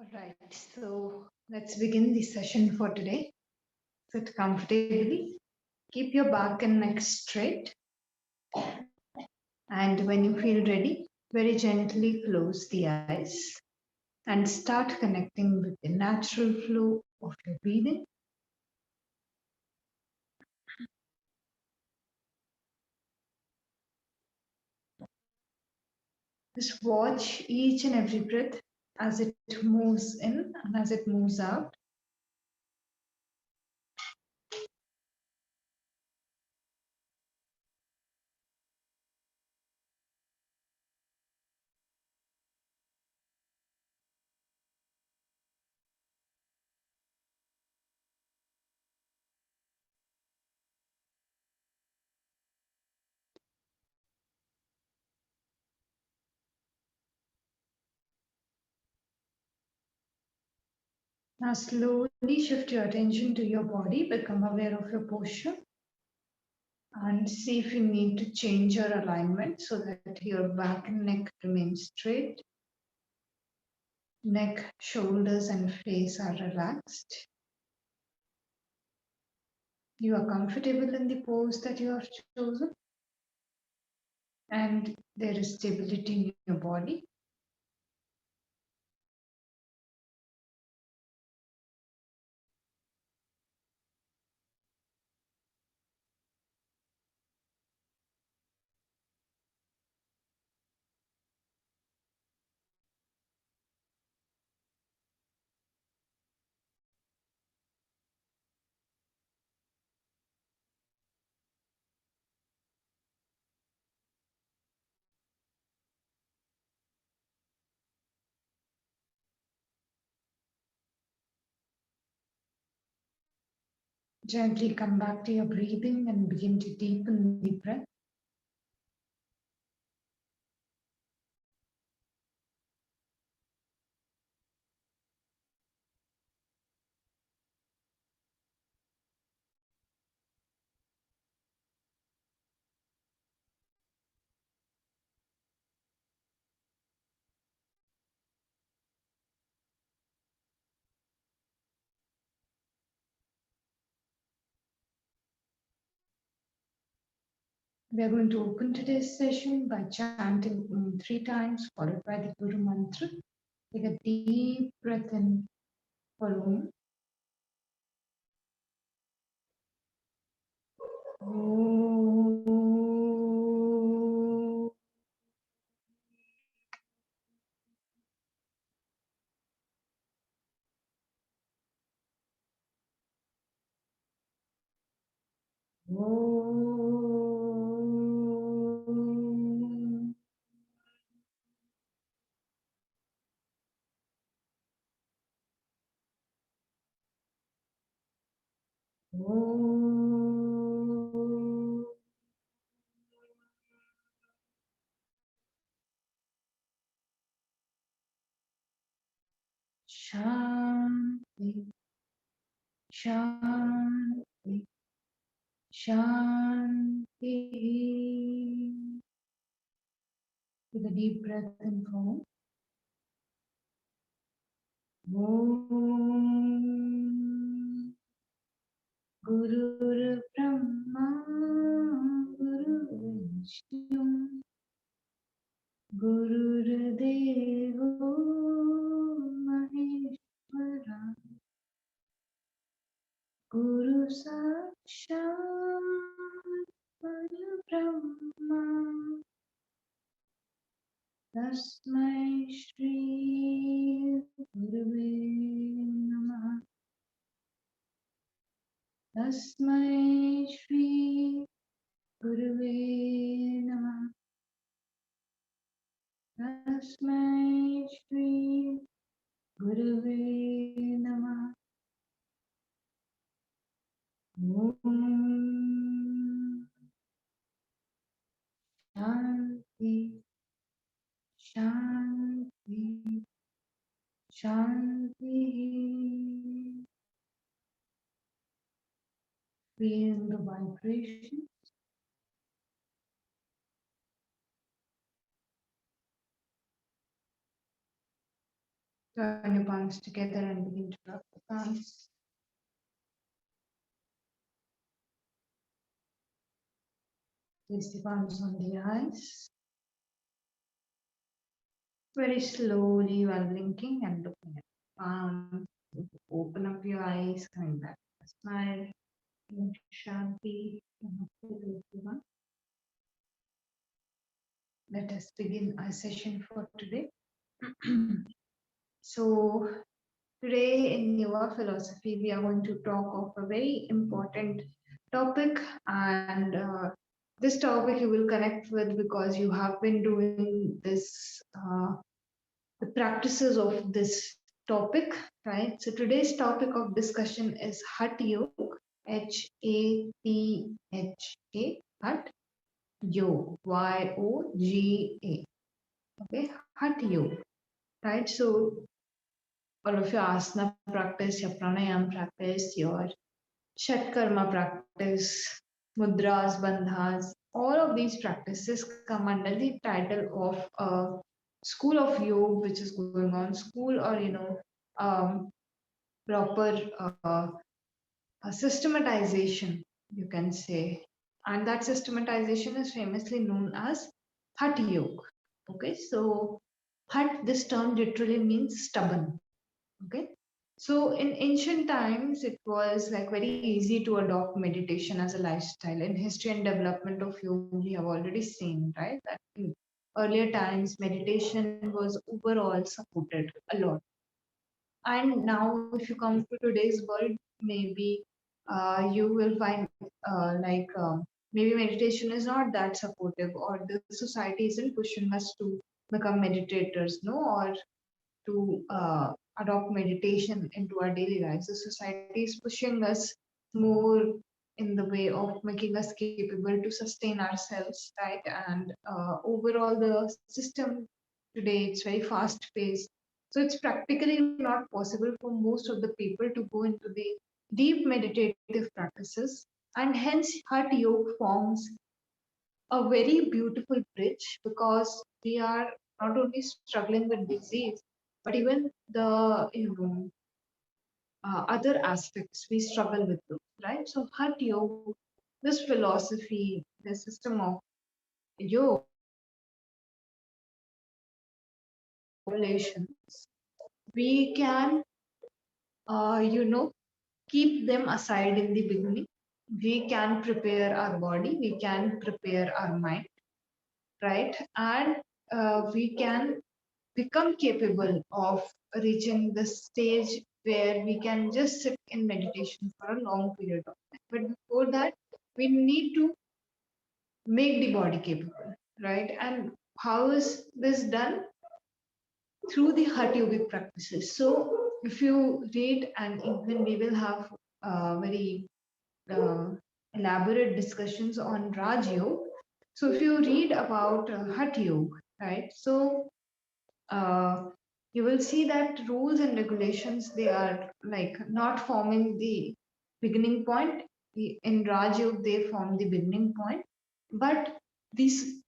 All right, so let's begin the session for today. Sit comfortably, keep your back and neck straight, and when you feel ready, very gently close the eyes and start connecting with the natural flow of your breathing. Just watch each and every breath as it moves in and as it moves out. Now, slowly shift your attention to your body, become aware of your posture, and see if you need to change your alignment so that your back and neck remain straight. Neck, shoulders, and face are relaxed. You are comfortable in the pose that you have chosen, and there is stability in your body. Gently come back to your breathing and begin to deepen the breath. We are going to open today's session by chanting three times, followed by the Guru Mantra. Take a deep breath in for Om. Om. Om. Shanti, Shanti, Shanti. Take a deep breath in for Om. Guru Brahma, Guru Vishnu, Guru Devo Maheshwara, Guru Sakshat Parabrahma, Tasmai Shri Gurave Namaha, Tasmai Shri Gurave Namaha, Tasmai Shri Gurave Namaha. Om Shanti, Shanti, Shanti. Feel the vibration. Join your palms together and begin to rub the palms. Place the palms on the eyes. Very slowly while blinking and looking at the palms. Open up your eyes, coming back to a smile. Shanti. Namaste, everyone. Let us begin our session for today. So, today in Yuva Philosophy, we are going to talk of a very important topic, and this topic you will connect with because you have been doing this, the practices of this topic, right? So, today's topic of discussion is Hatha Yoga, Hatha, Hatha Yoga, Yoga. Okay, Hatha Yoga, right? So, all of your asana practice, your pranayam practice, your shatkarma practice, mudras, bandhas, all of these practices come under the title of a school of yoga which is going on, school or proper systematization, you can say. And that systematization is famously known as Hatha Yoga. Okay, so Hat, this term literally means stubborn. Okay. So in ancient times, it was like very easy to adopt meditation as a lifestyle. In history and development of yoga, we have already seen, right, that in earlier times, meditation was overall supported a lot. And now, if you come to today's world, maybe you will find maybe meditation is not that supportive, or the society isn't pushing us to become meditators, no, or to adopt meditation into our daily lives. The society is pushing us more in the way of making us capable to sustain ourselves, right? And overall, the system today it's very fast paced. So it's practically not possible for most of the people to go into the deep meditative practices, and hence Hatha Yoga forms a very beautiful bridge because we are not only struggling with disease, but even the other aspects we struggle with those, right? So Hatha Yoga, this philosophy, the system of yoga relations, we can, keep them aside in the beginning. We can prepare our body, we can prepare our mind, right? And we can become capable of reaching the stage where we can just sit in meditation for a long period of time. But before that, we need to make the body capable, right? And how is this done? Through the Hatha Yogic practices. So if you read, and even we will have very uh, elaborate discussions on Raj Yoga. So if you read about Hatha Yoga, right? So uh, you will see that rules and regulations they are like not forming the beginning point. In Raj Yoga, they form the beginning point, but these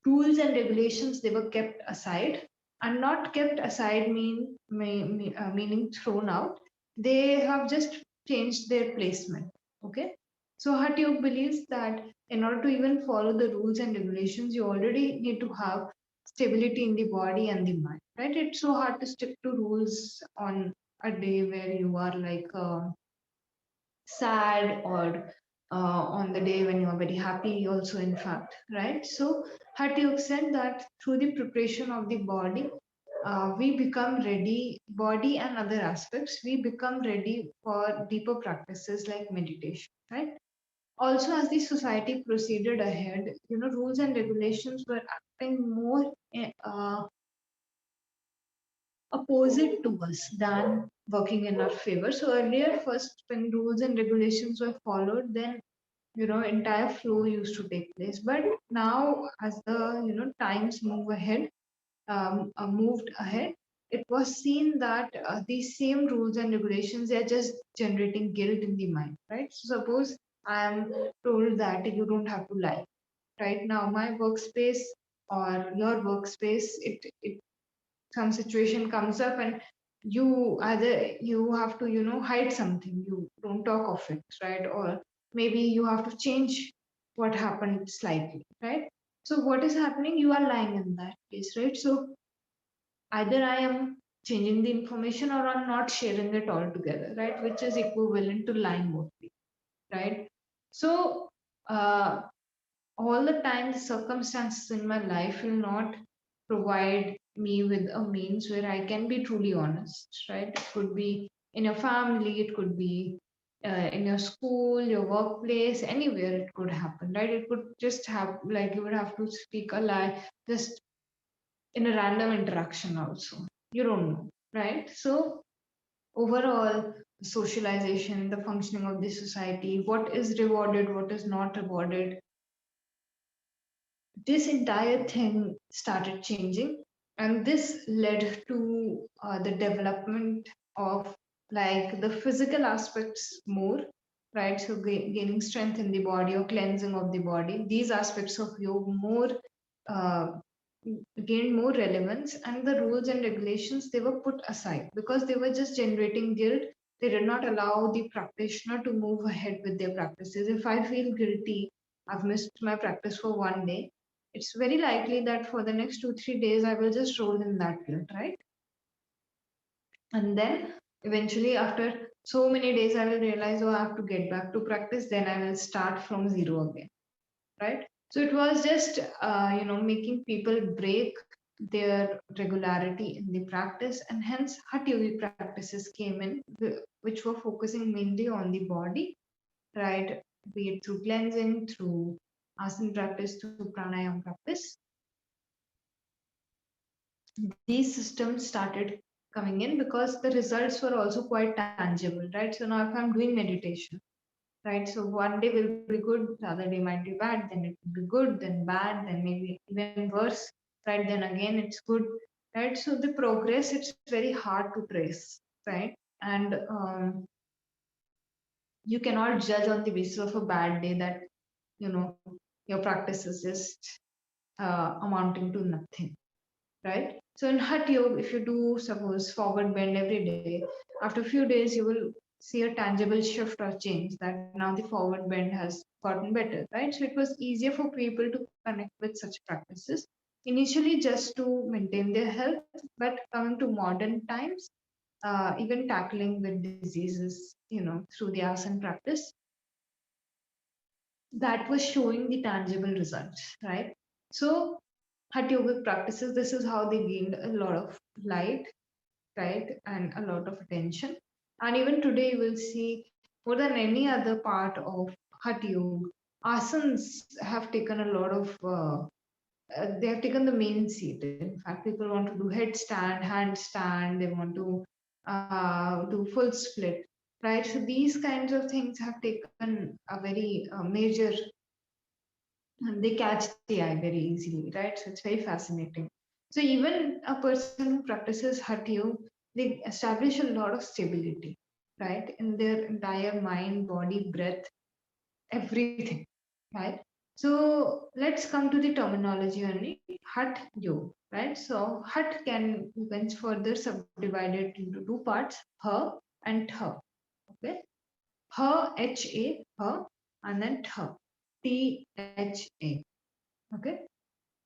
rules and regulations they were kept aside, and not kept aside meaning thrown out. They have just changed their placement. Okay, so Hatha Yoga believes that in order to even follow the rules and regulations, you already need to have stability in the body and the mind, right? It's so hard to stick to rules on a day where you are like sad, or on the day when you are very happy also, in fact, right? So Hatha Yoga said that through the preparation of the body, we become ready, body and other aspects, we become ready for deeper practices like meditation, right? Also, as the society proceeded ahead, rules and regulations were acting more opposite to us than working in our favor. So earlier, first when rules and regulations were followed, then entire flow used to take place. But now, as the times moved ahead, it was seen that these same rules and regulations they are just generating guilt in the mind, right? So suppose I am told that you don't have to lie. Right now, my workspace or your workspace, it some situation comes up and you either you have to hide something, you don't talk of it, right? Or maybe you have to change what happened slightly, right? So what is happening, you are lying in that case, right? So either I am changing the information or I'm not sharing it altogether, right? Which is equivalent to lying mostly, right? So uh, all the time, the circumstances in my life will not provide me with a means where I can be truly honest, right? It could be in your family, it could be in your school, your workplace, anywhere it could happen, right? It could just have, like, you would have to speak a lie just in a random interaction also. You don't know, right? So overall, socialization, the functioning of the society, what is rewarded, what is not rewarded, this entire thing started changing, and this led to the development of like the physical aspects more, right? So gaining strength in the body or cleansing of the body, these aspects of yoga more uh, gained more relevance, and the rules and regulations, they were put aside because they were just generating guilt. They did not allow the practitioner to move ahead with their practices. If I feel guilty, I've missed my practice for one day, it's very likely that for the next 2 3 days I will just roll in that guilt, right? And then eventually, after so many days, I will realize, oh, I have to get back to practice. Then I will start from zero again, right? So it was just making people break their regularity in the practice, and hence Hatha Yogi practices came in, which were focusing mainly on the body, right? Be it through cleansing, through asana practice, through pranayama practice. These systems started coming in because the results were also quite tangible, right? So now if I'm doing meditation, right? So one day will be good, the other day might be bad, then it will be good, then bad, then maybe even worse, right? Then again it's good, right? So the progress, it's very hard to trace, right? And you cannot judge on the basis of a bad day that you know your practice is just amounting to nothing, right? So in Hatha Yoga, if you do suppose forward bend every day, after a few days you will see a tangible shift or change that now the forward bend has gotten better, right? So it was easier for people to connect with such practices initially just to maintain their health, but coming to modern times, even tackling with diseases, through the asana practice, that was showing the tangible results, right? So Hatha yogic practices, this is how they gained a lot of light, right, and a lot of attention. And even today, you will see more than any other part of Hatha yoga, asanas have taken a lot of. They have taken the main seat. In fact, people want to do headstand, handstand. They want to do full split, right? So these kinds of things have taken a very major, and they catch the eye very easily, right? So it's very fascinating. So even a person who practices Hatha Yoga, they establish a lot of stability, right, in their entire mind, body, breath, everything, right? So let's come to the terminology only. Hatha Yoga, right? So Hatha can, you can further subdivide it into two parts: Ha and Tha. Okay, Ha, Ha, Ha, and then Tha, Tha. Okay.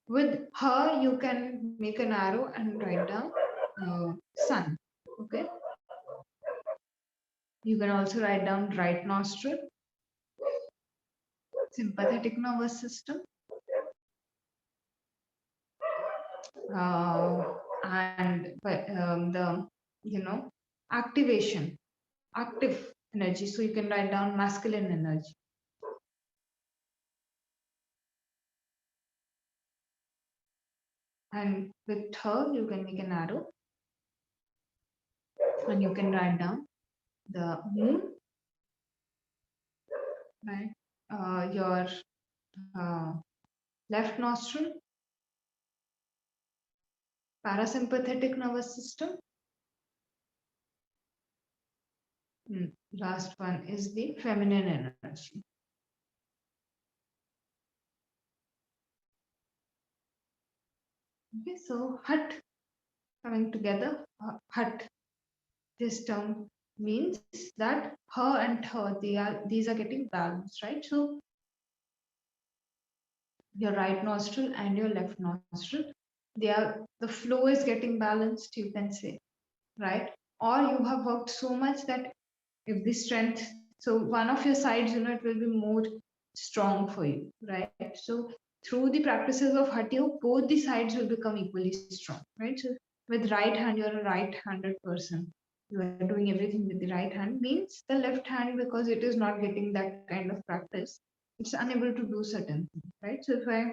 With her, you can make an arrow and write down sun. Okay. You can also write down right nostril, sympathetic nervous system, uh, and the activation, active energy. So you can write down masculine energy. And with her, you can make an arrow and you can write down the moon, right? Your uh, left nostril, parasympathetic nervous system. Last one is the feminine energy. Okay, so Hat coming together, hut. This term means that her and her, these are getting balanced, right? So your right nostril and your left nostril, the flow is getting balanced, you can say, right? Or you have worked so much that if the strength, so one of your sides, it will be more strong for you, right? So through the practices of Hatha Yoga, both the sides will become equally strong, right? So with right hand, you're a right-handed person. You are doing everything with the right hand. Means the left hand, because it is not getting that kind of practice, it's unable to do certain things, right? So if I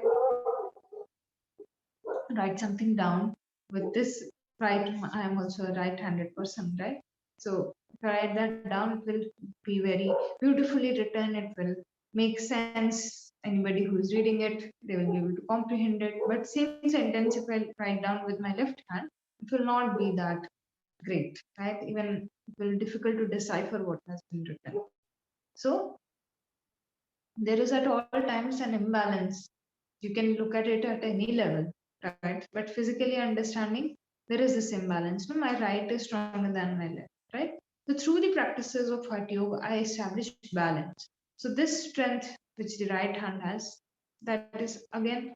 write something down with this right, I am also a right-handed person, right? So if I write that down, it will be very beautifully written. It will make sense. Anybody who is reading it, they will be able to comprehend it. But same sentence, if I write down with my left hand, it will not be that great, right? Even it will be difficult to decipher what has been written. So there is at all times an imbalance. You can look at it at any level, right? But physically understanding, there is this imbalance. No, my right is stronger than my left, right? So through the practices of Hatha Yoga, I established balance. So this strength which the right hand has, that is again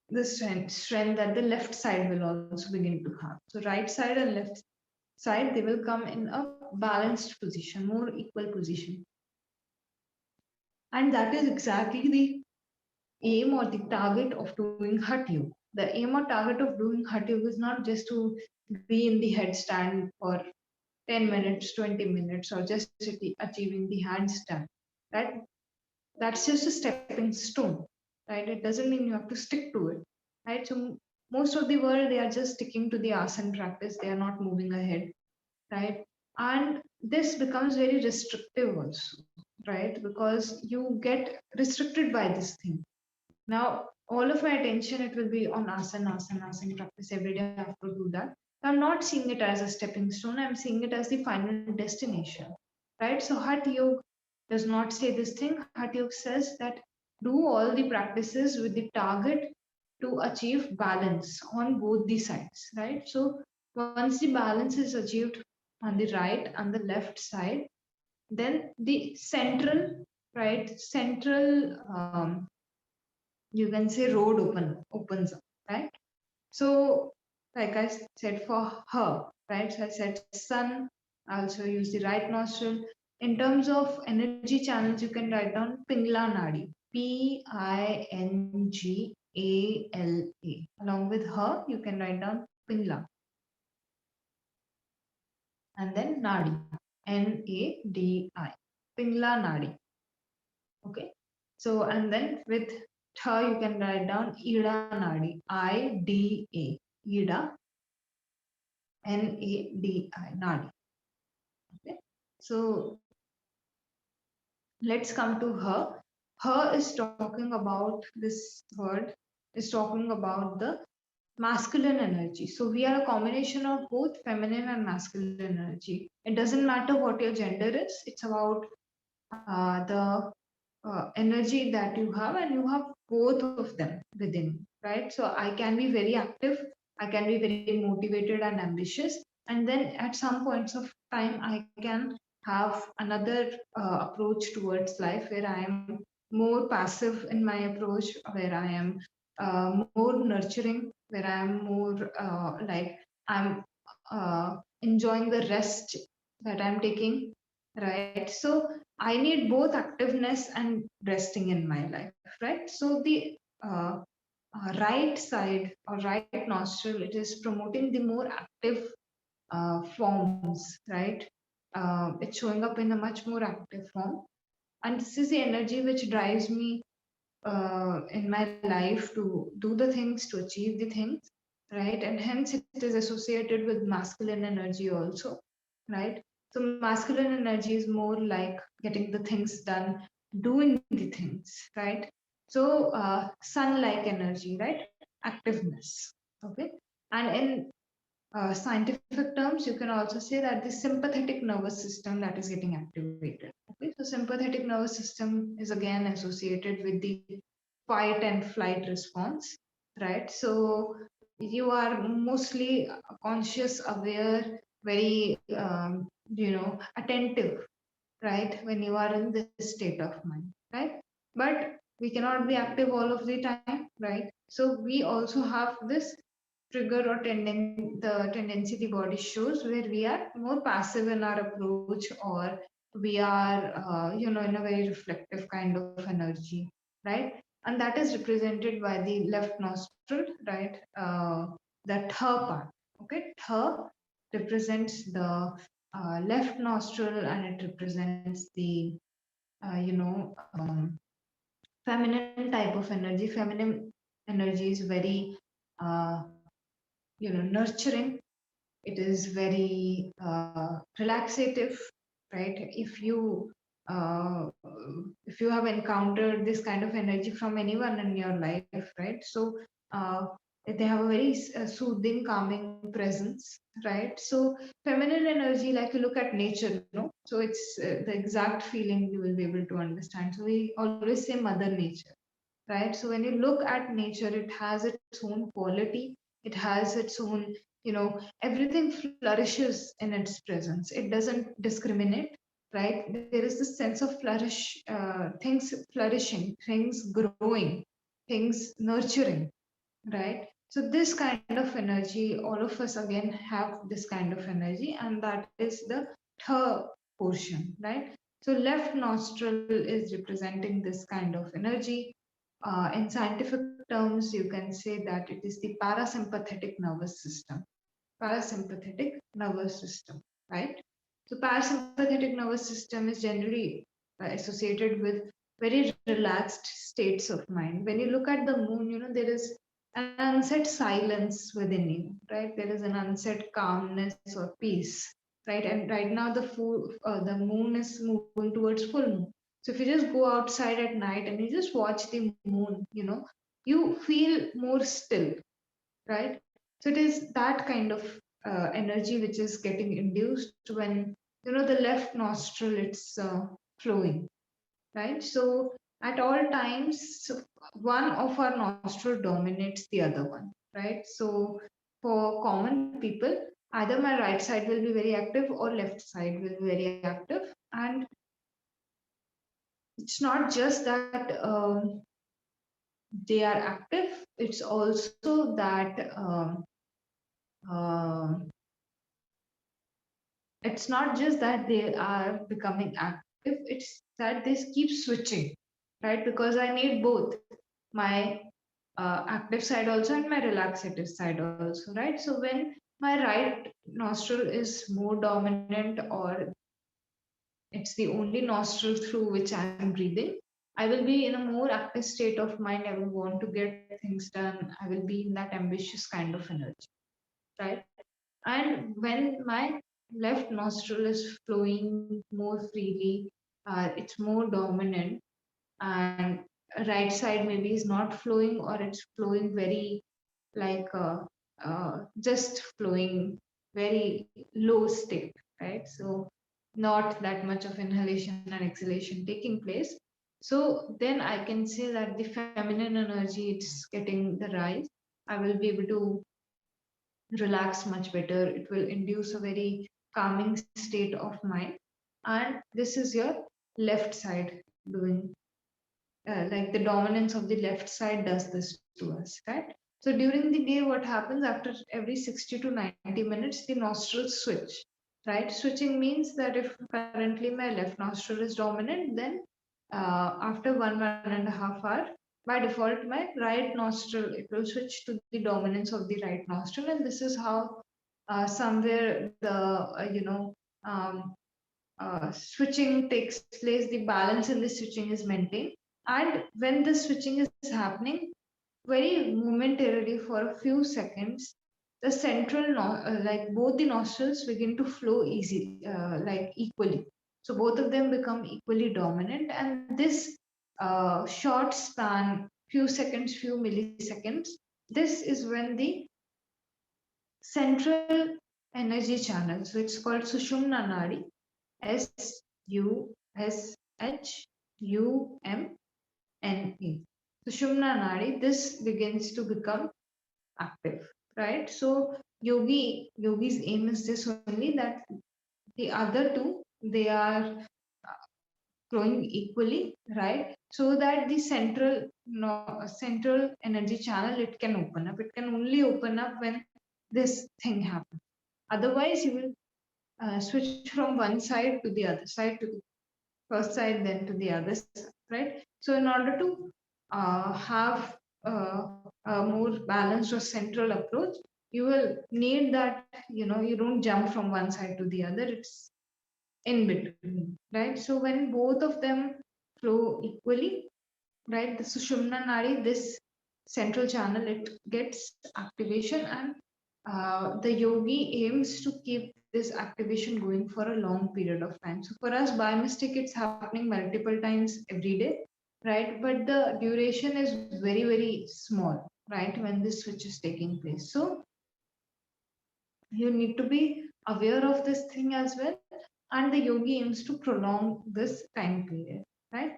the strength that the left side will also begin to have. So right side and left side, they will come in a balanced position, more equal position. And that is exactly the aim or the target of doing Hatha Yoga. The aim or target of doing Hatha Yoga is not just to be in the headstand for 10 minutes, 20 minutes, or just achieving the handstand. That that's just a stepping stone, right? It doesn't mean you have to stick to it, right? So most of the world, they are just sticking to the asana practice. They are not moving ahead, right? And this becomes very restrictive also, right? Because you get restricted by this thing. Now, all of my attention, it will be on asana, asana, asana practice every day. I have to do that. I'm not seeing it as a stepping stone. I'm seeing it as the final destination, right? So Hatha Yoga does not say this thing. Hatha Yoga says that do all the practices with the target to achieve balance on both the sides, right? So once the balance is achieved on the right and the left side, then the central, right, central you can say road opens up, right? So like I said for her, right? So I said sun, I also use the right nostril. In terms of energy channels, you can write down Pingla Nadi, Pingala. Along with her, you can write down Pingla and then Nadi, Nadi, Pingla Nadi. Okay. So and then with her, you can write down Ida Nadi, Ida, Ida, Nadi, Nadi. Okay. So let's come to her. Her is talking about this word, is talking about the masculine energy. So we are a combination of both feminine and masculine energy. It doesn't matter what your gender is, it's about the energy that you have, and you have both of them within, right? So I can be very active, I can be very motivated and ambitious, and then at some points of time I can have another approach towards life where I am more passive in my approach, where I am more nurturing, where I am more like I'm enjoying the rest that I'm taking, right? So I need both activeness and resting in my life, right? So the right side or right nostril, it is promoting the more active forms, right? It's showing up in a much more active form. And this is the energy which drives me in my life to do the things, to achieve the things, right? And hence it is associated with masculine energy also, right? So masculine energy is more like getting the things done, doing the things, right? So sun-like energy, right? Activeness, okay? And in scientific terms, you can also say that the sympathetic nervous system that is getting activated. Okay, so sympathetic nervous system is again associated with the fight and flight response, right? So you are mostly conscious, aware, very attentive, right? When you are in this state of mind, right? But we cannot be active all of the time, right? So we also have this trigger or the tendency the body shows where we are more passive in our approach, or we are in a very reflective kind of energy, right? And that is represented by the left nostril, right? The tha part. Okay, tha represents the left nostril, and it represents the feminine type of energy. Feminine energy is very nurturing. It is very relaxative, right? If you have encountered this kind of energy from anyone in your life, right? So uh, they have a very soothing, calming presence, right? So feminine energy, like you look at nature, no? So it's the exact feeling you will be able to understand. So we always say mother nature, right? So when you look at nature, it has its own quality, it has its own, everything flourishes in its presence. It doesn't discriminate, right? There is this sense of things flourishing, things growing, things nurturing, right? So this kind of energy, all of us again have this kind of energy, and that is the third portion, right? So left nostril is representing this kind of energy. In scientific terms, you can say that it is the parasympathetic nervous system. Parasympathetic nervous system, right? So parasympathetic nervous system is generally associated with very relaxed states of mind. When you look at the moon, there is an unsaid silence within you, right? There is an unsaid calmness or peace, right? And right now the moon is moving towards full moon. So if you just go outside at night and you just watch the moon, you feel more still, right? So it is that kind of energy which is getting induced when the left nostril it's flowing, right? So at all times, one of our nostril dominates the other one, right? So for common people, either my right side will be very active or left side will be very active, and it's not just that they are active; it's also that. Uh, it's not just that they are becoming active, it's that they keep switching, right? Because I need both my active side also and my relaxative side also, right? So when my right nostril is more dominant, or it's the only nostril through which I'm breathing, I will be in a more active state of mind. I will want to get things done. I will be in that ambitious kind of energy, right? And when my left nostril is flowing more freely, it's more dominant, and right side maybe is not flowing, or it's flowing very like just flowing very low state, right? So not that much of inhalation and exhalation taking place. So then I can say that the feminine energy it's getting the rise. I will be able to relax much better. It will induce a very calming state of mind. And this is your left side doing, like the dominance of the left side does this to us, right? So during the day, what happens after every 60 to 90 minutes, the nostrils switch, right? Switching means that if currently my left nostril is dominant, then after 1.5 hour, by default, my right nostril, it will switch to the dominance of the right nostril. And this is how somewhere the, um, switching takes place, the balance in the switching is maintained. And when the switching is happening, very momentarily for a few seconds, the like both the nostrils begin to flow easy, like equally. So both of them become equally dominant, and this short span, few seconds, few milliseconds, this is when the central energy channel, so it's called Sushumna Nadi, Sushumna Nadi, this begins to become active. right? So yogi's aim is this only, that the other two, they are flowing equally, right? So that the central, no, central energy channel, it can open up. It can only open up when this thing happens. Otherwise, you will switch from one side to the other side, to the first side, then to the other side, right? So in order to have a more balanced or central approach, you will need that, you don't jump from one side to the other. It's in between, right? So when both of them flow equally, right, the Sushumna Nadi, this central channel, it gets activation, and the yogi aims to keep this activation going for a long period of time. So for us, by mistake, it's happening multiple times every day, right? But the duration is very, very small, right, when this switch is taking place. So you need to be aware of this thing as well, and the yogi aims to prolong this time period, right?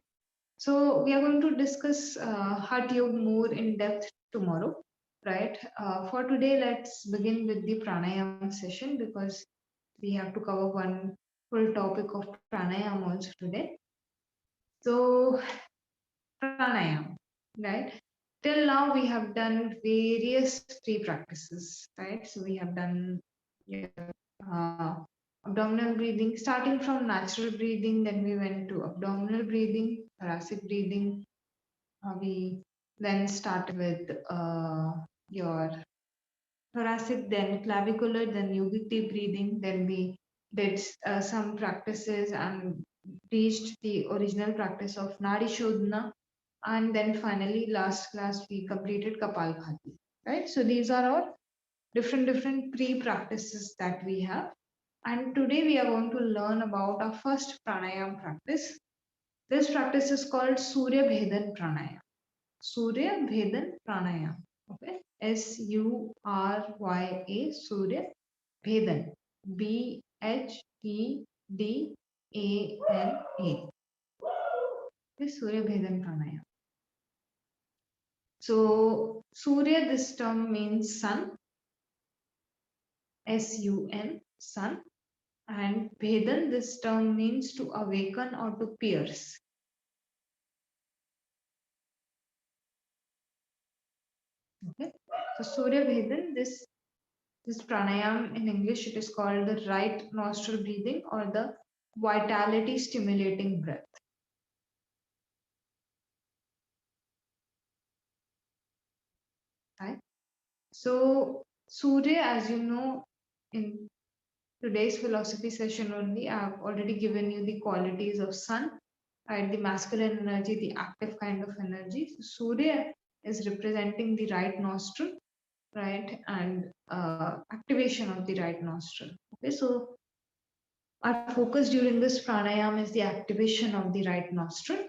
So we are going to discuss Hatha Yoga more in depth tomorrow, right? For today, let's begin with the pranayama session, because we have to cover one full topic of pranayama also today. So pranayama, right? Till now we have done various free practices, right? So we have done, yeah, uh, abdominal breathing, starting from natural breathing, then we went to abdominal breathing, thoracic breathing. We then start with your thoracic, then clavicular, then yogic deep breathing. Then we did some practices and reached the original practice of Nadi Shodhana. And then finally, last class, we completed Kapalbhati. Right? So these are all different pre-practices that we have. And today we are going to learn about our first pranayam practice. This practice is called Surya Bhedan Pranayam. Surya Bhedan Pranayam. Okay. Surya, Surya Bhedan. Bhedan. This Surya Bhedan Pranayam. So Surya, this term means sun, sun, sun. And Bhedan, this term means to awaken or to pierce. Okay. So Surya Bhedan, this pranayam in English, it is called the right nostril breathing or the vitality stimulating breath. Right? So Surya, as you know, in today's philosophy session only, I have already given you the qualities of sun, right? The masculine energy, the active kind of energy. So Surya is representing the right nostril, right? And activation of the right nostril. Okay, so our focus during this pranayam is the activation of the right nostril,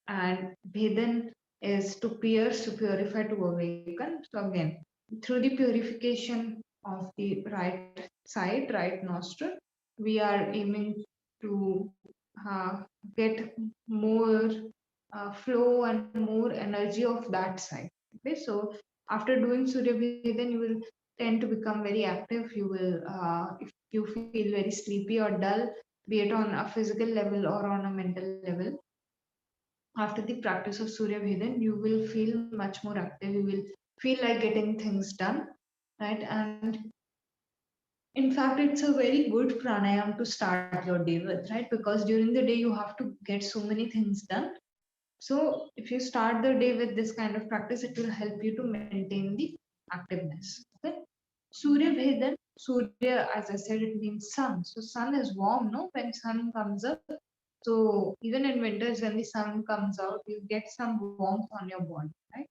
and Bhedan is to pierce, to purify, to awaken. So again, through the purification of the right side, right nostril, we are aiming to uh, get more flow and more energy of that side. Okay, so after doing Surya Bhedan, you will tend to become very active. You will, if you feel very sleepy or dull, be it on a physical level or on a mental level, after the practice of Surya Bhedan, you will feel much more active. You will feel like getting things done, right? And in fact, it's a very good pranayam to start your day with, right? Because during the day, you have to get so many things done. So if you start the day with this kind of practice, it will help you to maintain the activeness. Okay. Surya Bhedan, Surya, as I said, it means sun. So sun is warm, no? When sun comes up, so even in winters, when the sun comes out, you get some warmth on your body, right?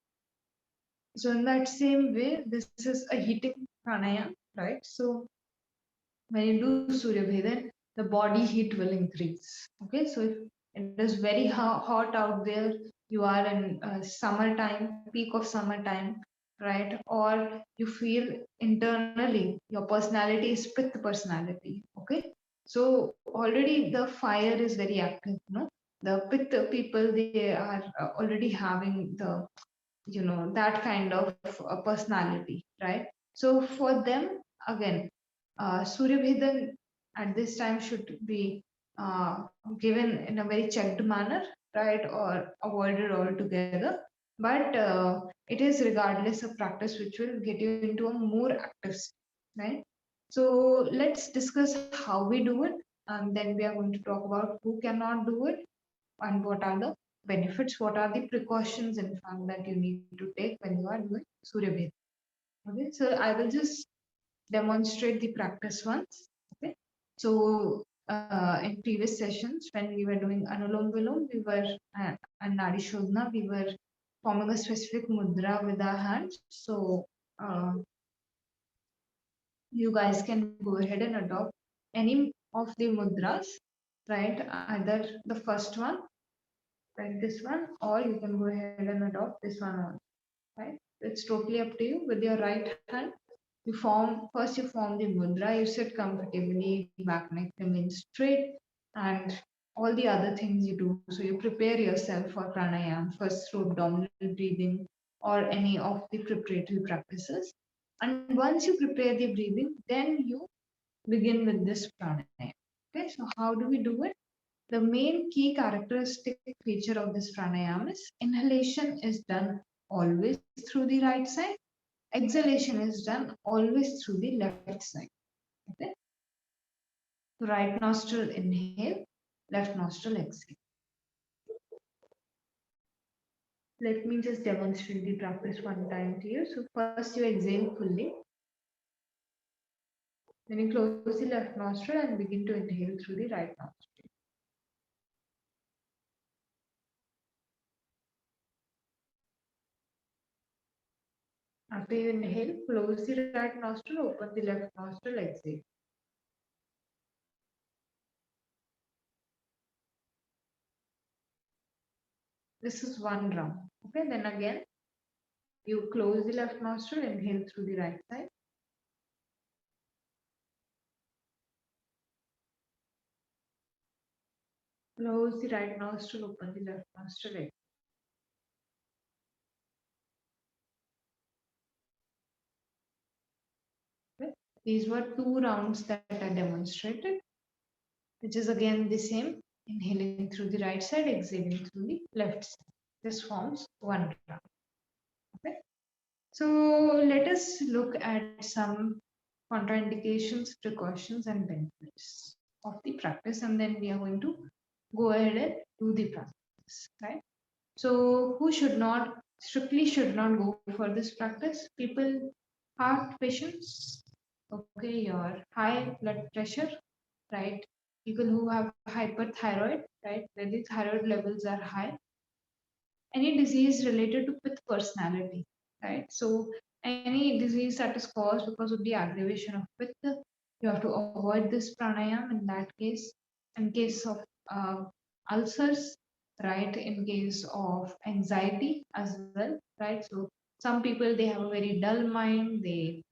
So in that same way, this is a heating pranayam, right? So when you do Surya Bhedan, the body heat will increase. Okay, so if it is very hot out there, you are in summertime, peak of summertime, right? Or you feel internally your personality is Pitta personality. Okay, so already the fire is very active. No, the Pitta people, they are already having the, that kind of personality, right? So for them, again, Surya Bhedan at this time should be uh, given in a very checked manner, right, or avoided altogether. But it is regardless of practice which will get you into a more active state, right? So let's discuss how we do it, and then we are going to talk about who cannot do it and what are the benefits, what are the precautions, in fact, that you need to take when you are doing Surya Bhedan. Okay, so I will just demonstrate the practice once. Okay, so in previous sessions when we were doing Anulom Vilom, we were and Nadi Shodhana, we were forming a specific mudra with our hands. So you guys can go ahead and adopt any of the mudras, right? Either the first one, like this one, or you can go ahead and adopt this one also, right? It's totally up to you. With your right hand, you form the mudra, you sit comfortably, back neck remains straight, and all the other things you do. So you prepare yourself for pranayam, first through abdominal breathing or any of the preparatory practices. And once you prepare the breathing, then you begin with this pranayam. Okay, so how do we do it? The main key characteristic feature of this pranayam is inhalation is done always through the right side, exhalation is done always through the left side. Okay? Right nostril inhale, left nostril exhale. Let me just demonstrate the practice one time to you. So first you exhale fully, then you close the left nostril and begin to inhale through the right nostril. After you inhale, close the right nostril, open the left nostril, exhale. This is one round. Okay, then again, you close the left nostril, inhale through the right side. Close the right nostril, open the left nostril, exhale. Okay. These were two rounds that I demonstrated, which is again the same. Inhaling through the right side, exhaling through the left side. This forms one round. Okay. So let us look at some contraindications, precautions, and benefits of the practice, and then we are going to go ahead and do the practice. Right. So who should not strictly should not go for this practice? People, heart patients, okay, your high blood pressure, right? People who have hyperthyroid, right, where the thyroid levels are high. Any disease related to pith personality, right? So any disease that is caused because of the aggravation of pith, you have to avoid this pranayam in that case. In case of ulcers, right? In case of anxiety as well, right? So some people they have a very dull mind. They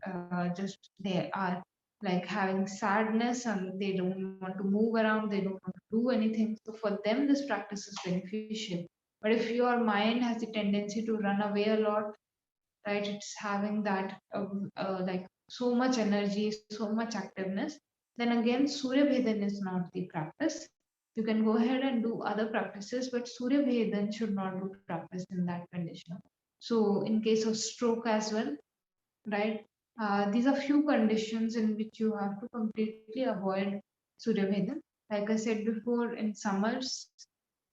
just they are like having sadness and they don't want to move around. They don't want to do anything. So for them, this practice is beneficial. But if your mind has the tendency to run away a lot, right, it's having that like so much energy, so much activeness, then again, Surya Bhedan is not the practice. You can go ahead and do other practices, but Surya Bhedan should not be practiced in that condition. So, in case of stroke as well, right, these are few conditions in which you have to completely avoid Surya Bhedan. Like I said before, in summers,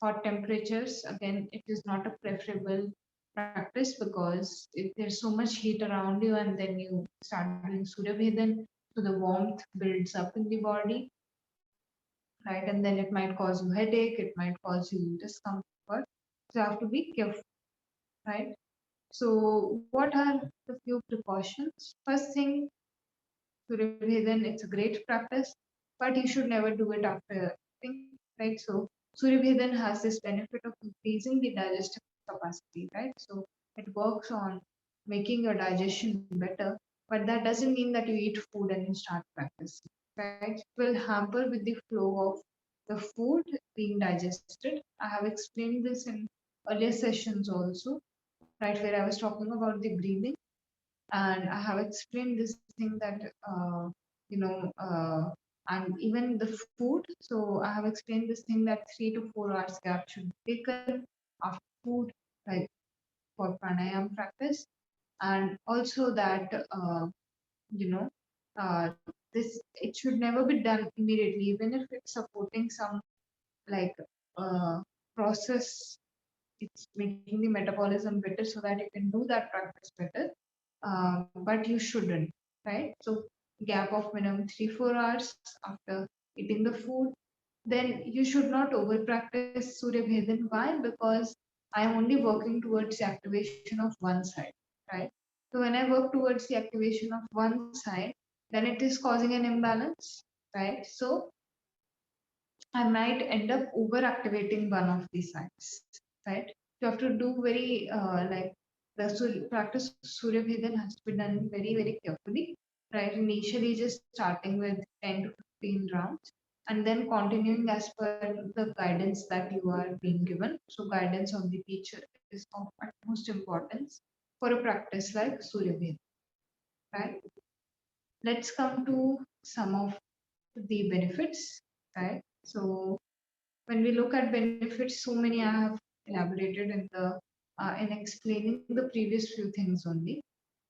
hot temperatures, again, it is not a preferable practice because if there's so much heat around you and then you start doing Surya Bhedan, so the warmth builds up in the body, right? And then it might cause you headache, it might cause you discomfort. So you have to be careful, right? So what are the few precautions? First thing, Surya Bhedan, it's a great practice, but you should never do it after eating, right? So Surya Bhedan has this benefit of increasing the digestive capacity, right? So it works on making your digestion better, but that doesn't mean that you eat food and you start practicing, right? It will hamper with the flow of the food being digested. I have explained this in earlier sessions also, right, where I was talking about the breathing. And I have explained this thing that, you know, and even the food. So I have explained this thing that 3 to 4 hours gap should be taken after food, like for pranayam practice. And also that, you know, uh, this, it should never be done immediately, even if it's supporting some like process, it's making the metabolism better so that you can do that practice better. But you shouldn't, right? So gap of minimum 3 4 hours after eating the food. Then you should not over practice Surya Bhedan. Why? Because I'm only working towards the activation of one side, right? So when I work towards the activation of one side, then it is causing an imbalance, right? So I might end up overactivating one of these sides, right? You have to do very like the practice of Surya Bhedan has to be done very, very carefully, right? Initially, just starting with 10 to 15 rounds and then continuing as per the guidance that you are being given. So, guidance of the teacher is of utmost importance for a practice like Surya Bhedan, right? Let's come to some of the benefits, right? So, when we look at benefits, so many I have elaborated in explaining the previous few things only.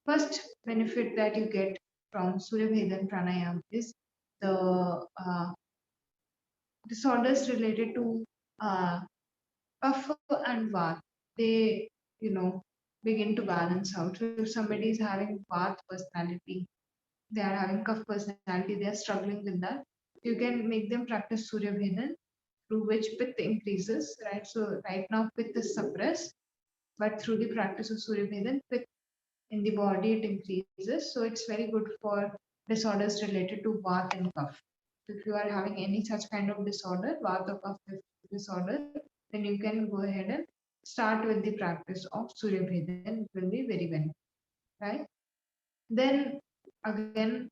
First benefit that you get from Surya Bhedan Pranayam is the disorders related to uh, Kapha and Vata. They, you know, begin to balance out. So if somebody is having Vata personality, they are having Kapha personality, they are struggling with that. You can make them practice Surya Bhedan, through which Pitta increases, right? So right now Pitta is suppressed, but through the practice of Surya Bhedan, Pitta in the body it increases. So it's very good for disorders related to Vata and Kapha. If you are having any such kind of disorder, Vata or Kapha disorder, then you can go ahead and start with the practice of Surya Bhedan. It will be very beneficial, right? Then again,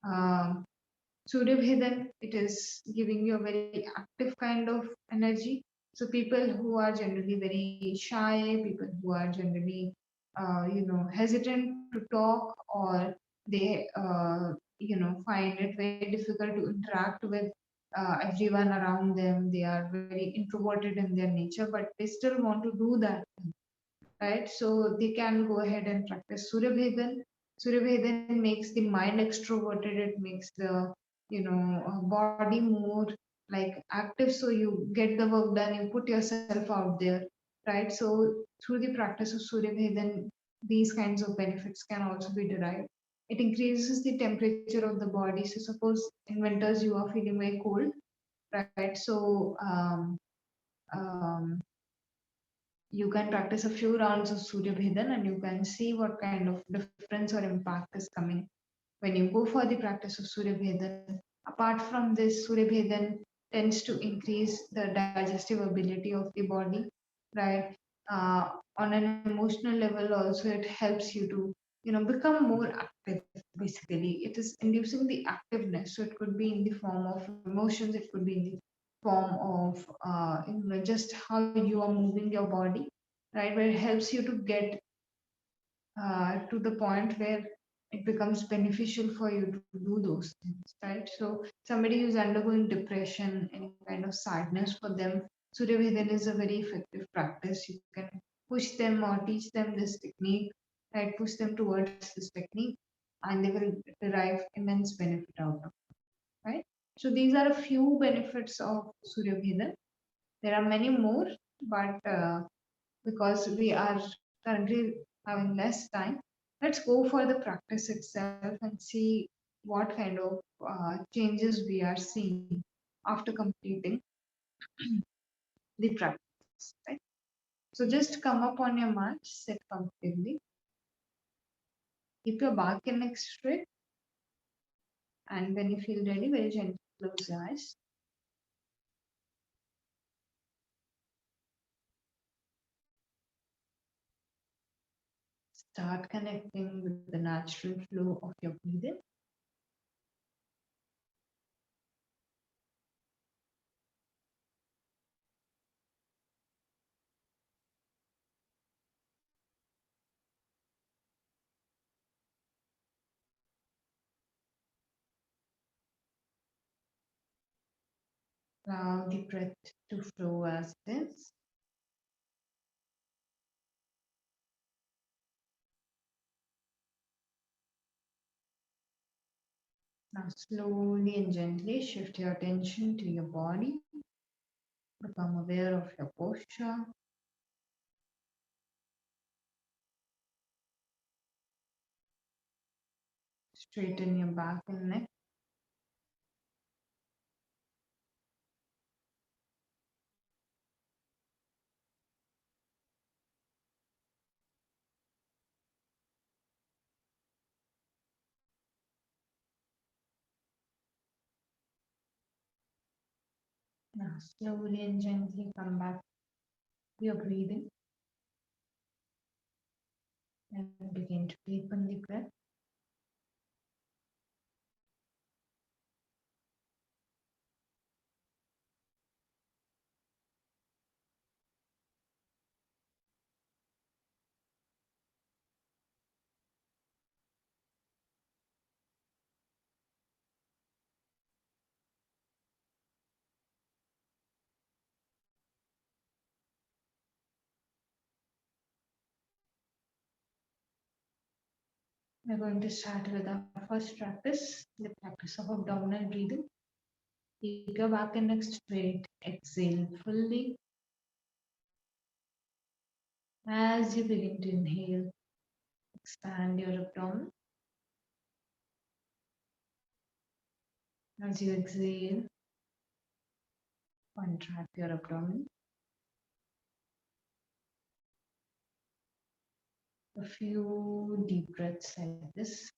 Surya Bhedan, it is giving you a very active kind of energy. So people who are generally very shy, people who are generally, hesitant to talk, or they, find it very difficult to interact with everyone around them. They are very introverted in their nature, but they still want to do that, right? So they can go ahead and practice Surya Bhedan. Surya Bhedan makes the mind extroverted. It makes the body more like active. So you get the work done. You put yourself out there, right? So through the practice of Surya Bhedan, these kinds of benefits can also be derived. It increases the temperature of the body. So suppose in winters you are feeling very cold, right? So you can practice a few rounds of Surya Bhedan and you can see what kind of difference or impact is coming when you go for the practice of Surya Bhedan. Apart from this, Surya Bhedan tends to increase the digestive ability of the body, right? On an emotional level, also it helps you to become more active. Basically, it is inducing the activeness. So it could be in the form of emotions, it could be in the form of just how you are moving your body, right? Where it helps you to get to the point where it becomes beneficial for you to do those things, right? So somebody who's undergoing depression, any kind of sadness, for them, Surya Bhedan is a very effective practice. You can push them or teach them this technique, right? Push them towards this technique, and they will derive immense benefit out of it, right? So these are a few benefits of Surya Bhedan. There are many more, but because we are currently having less time, let's go for the practice itself and see what kind of changes we are seeing after completing the practice. Right? So just come up on your mat, sit comfortably, keep your back and neck straight, and when you feel ready, very gently close your eyes. Start connecting with the natural flow of your breathing. Allow the breath to flow as this. Now slowly and gently shift your attention to your body. Become aware of your posture. Straighten your back and neck. Now slowly and gently come back to your breathing and begin to deepen the breath. We're going to start with our first practice, the practice of abdominal breathing. Keep your back and neck straight. Exhale fully. As you begin to inhale, expand your abdomen. As you exhale, contract your abdomen. A few deep breaths like this.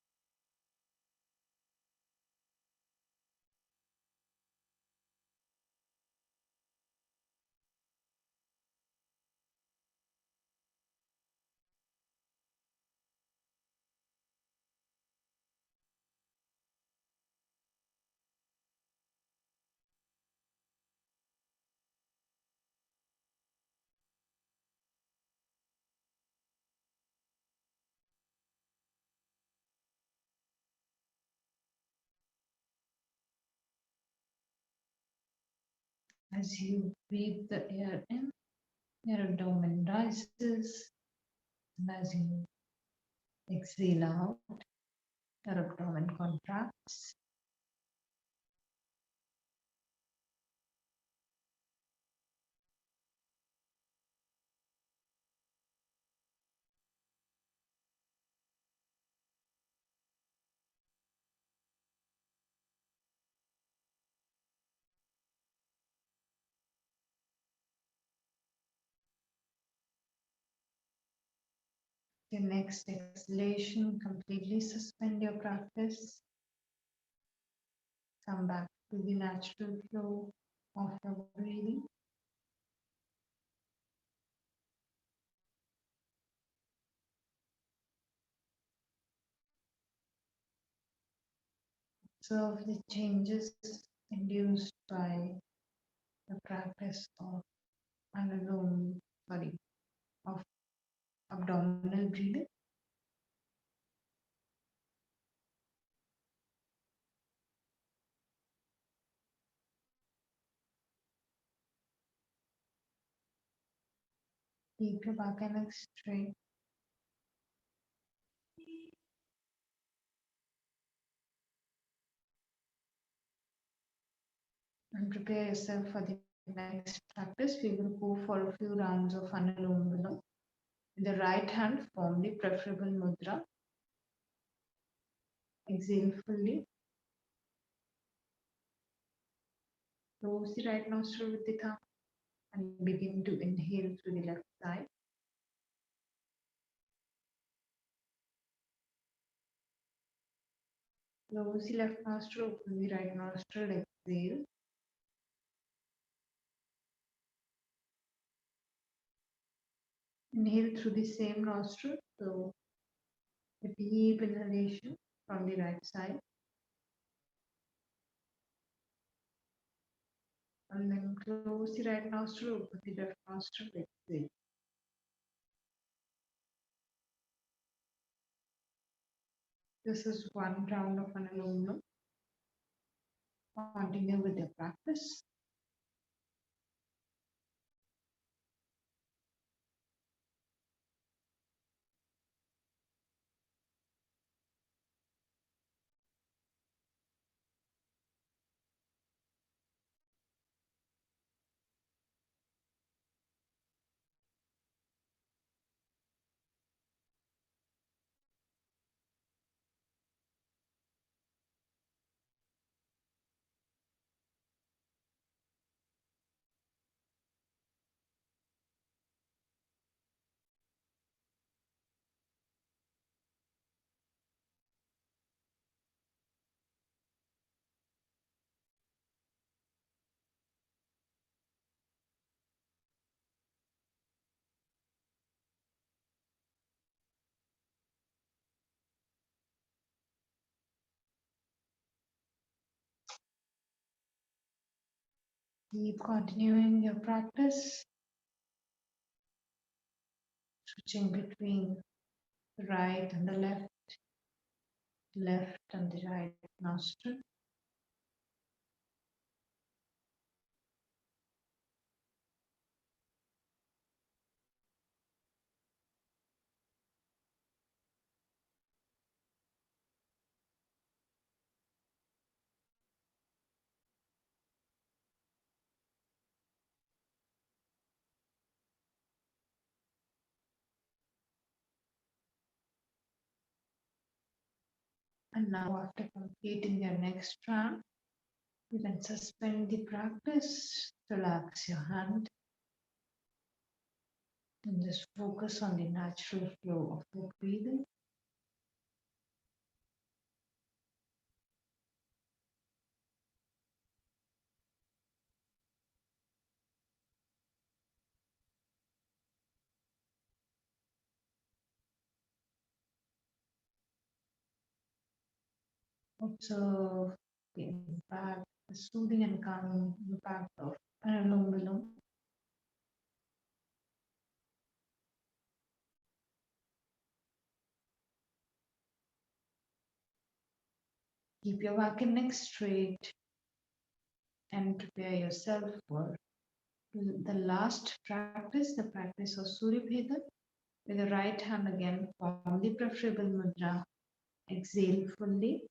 As you breathe the air in, your abdomen rises. And as you exhale out, your abdomen contracts. Your next exhalation, completely suspend your practice. Come back to the natural flow of your breathing. Observe the changes induced by the practice of Anulom, sorry, of abdominal breathing. Keep your back and neck straight. And prepare yourself for the next practice. We will go for a few rounds of Anulom Vilom. With the right hand, form the preferable mudra. Exhale fully. Close the right nostril with the thumb and begin to inhale through the left side. Close the left nostril, open the right nostril, exhale. Inhale through the same nostril, so a deep inhalation from the right side. And then close the right nostril, open the left nostril, exhale. This is one round of Anulom Vilom. Continue with your practice. Keep continuing your practice, switching between the right and the left and the right nostril. And now, after completing your next round, you can suspend the practice, relax your hand, and just focus on the natural flow of your breathing. Observe the impact, the soothing and calming impact of Anulom Vilom. Keep your back and neck straight and prepare yourself for the last practice, the practice of Surya Bheda. With the right hand again, form the preferable mudra. Exhale fully.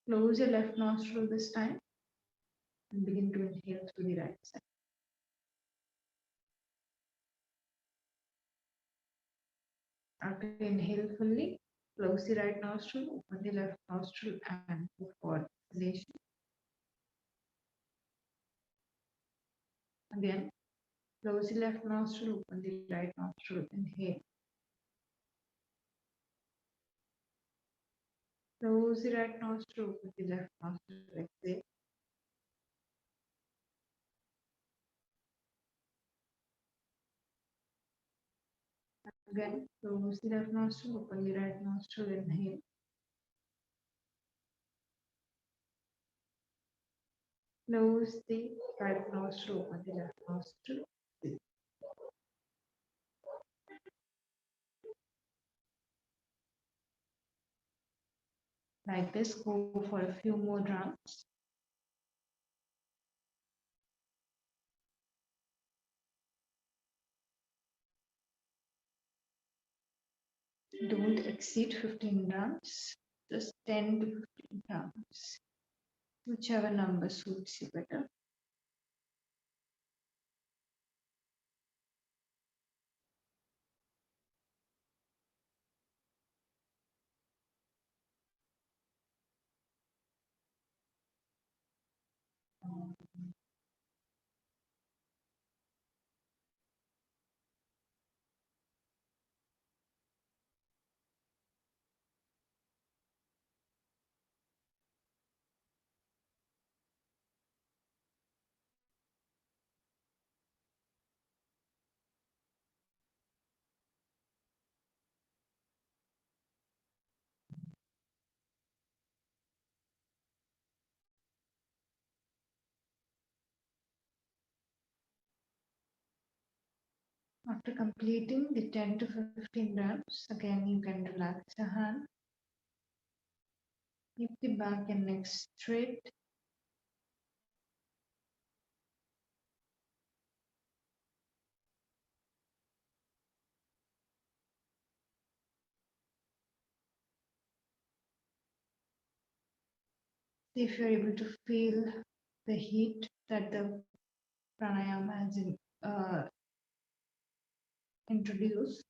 Close your left nostril this time and begin to inhale through the right side. After inhale fully, close the right nostril, open the left nostril and go for exhalation. Again, close the left nostril, open the right nostril, inhale. Close the right nostril, open the left nostril, exhale. Again, close the left nostril, open the right nostril, inhale. Close the right nostril, open the left nostril. Like this, go for a few more rounds. Don't exceed 15 rounds, just 10 to 15 rounds, whichever number suits you better. After completing the 10 to 15 rounds, again you can relax your hand. Keep the back and neck straight. If you're able to feel the heat that the pranayama has introduced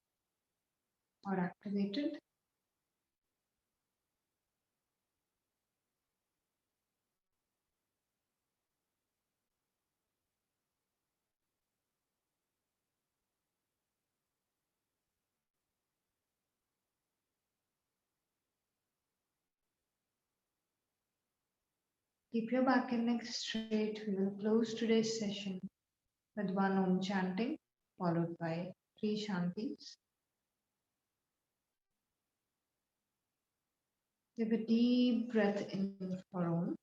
or activated, keep your back and neck straight. We will close today's session with one Om chanting, followed by 3 Shantis. Take a deep breath in for Om.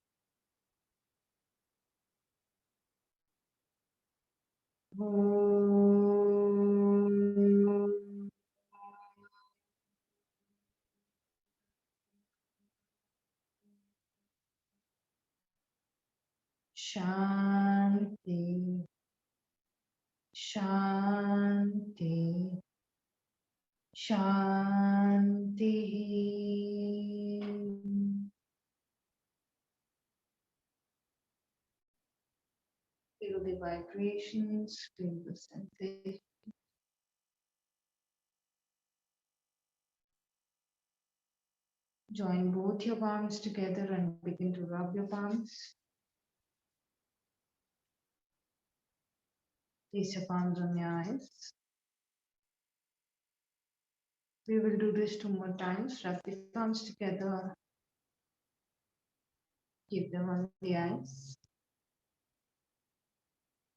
Om. Shanti, Shanti, Shanti. Feel the vibrations, feel the sensation. Join both your palms together and begin to rub your palms. Place your palms on your eyes. We will do this 2 more times. Rub the palms together. Keep them on the eyes.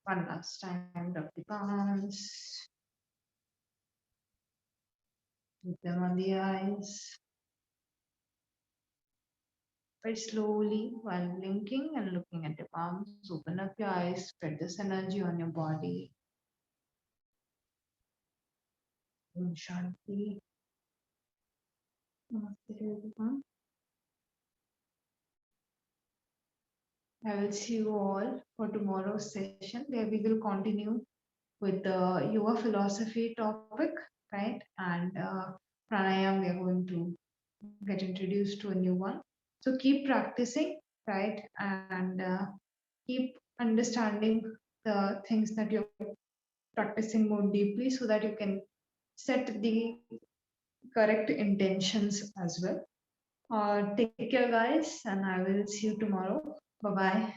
One last time. Rub the palms. Keep them on the eyes. Very slowly, while blinking and looking at the palms, open up your eyes. Spread this energy on your body. Om Shanti. Namaste, everyone. I will see you all for tomorrow's session where we will continue with the yoga philosophy topic, right? And pranayam, we are going to get introduced to a new one. So keep practicing, right? And keep understanding the things that you're practicing more deeply so that you can set the correct intentions as well. Take care, guys, and I will see you tomorrow. Bye bye.